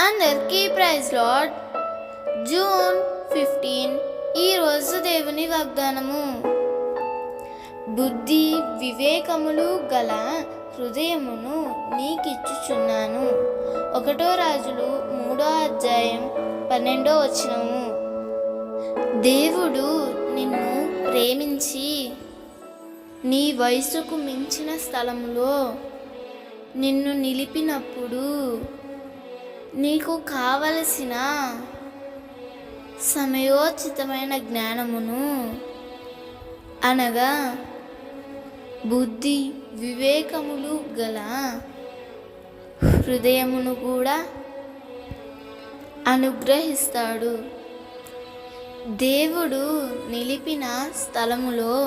అందరికీ praise lord. June 15 ఈరోజు దేవుని వాగ్దానము. బుద్ధి వివేకములు గల హృదయమును నీకిచ్చుచున్నాను. 1 రాజులు 3:12. దేవుడు నిన్ను ప్రేమించి నీ వయసుకు మించిన స్థలములో నిన్ను నిలిపినప్పుడు నీకు కావలసిన సమయోచితమైన జ్ఞానమును అనగా బుద్ధి వివేకములు గల హృదయమును కూడా అనుగ్రహిస్తాడు. దేవుడు నిలిపిన స్థలములో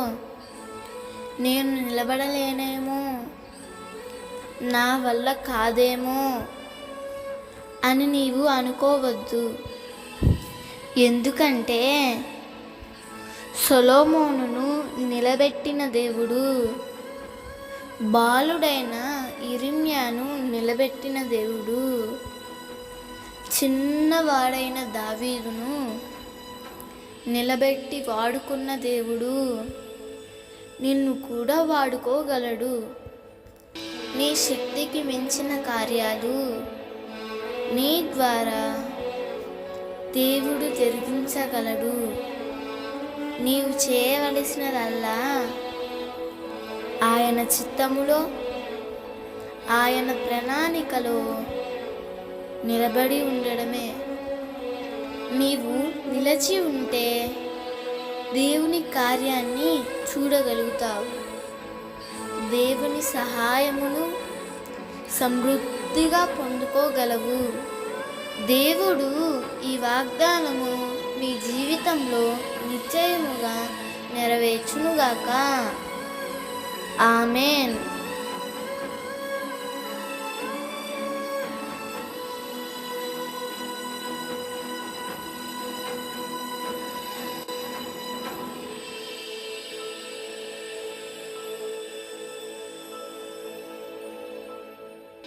నేను నిలబడలేనేమో, నా వల్ల కాదేమో అని నీవు అనుకోవద్దు. ఎందుకంటే సొలొమోనును నిలబెట్టిన దేవుడు, బాలుడైన యిర్మీయాను నిలబెట్టిన దేవుడు, చిన్నవాడైన దావీదును నిలబెట్టి వాడుకున్న దేవుడు నిన్ను కూడా వాడుకోగలడు. నీ శక్తికి మించిన కార్యాలు నీ ద్వారా దేవుడు జరిగించగలడు. నీవు చేయవలసినదల్లా ఆయన చిత్తములో, ఆయన ప్రణాళికలో నిలబడి ఉండడమే. నీవు నిలిచి ఉంటే దేవుని కార్యాన్ని చూడగలుగుతావు. దేవుని సహాయమును సమృద్ధిగా పొందుకోగలవు. దేవుడు ఈ వాగ్దానము నీ జీవితంలో నిశ్చయముగా నెరవేర్చునుగాక. ఆమేన్.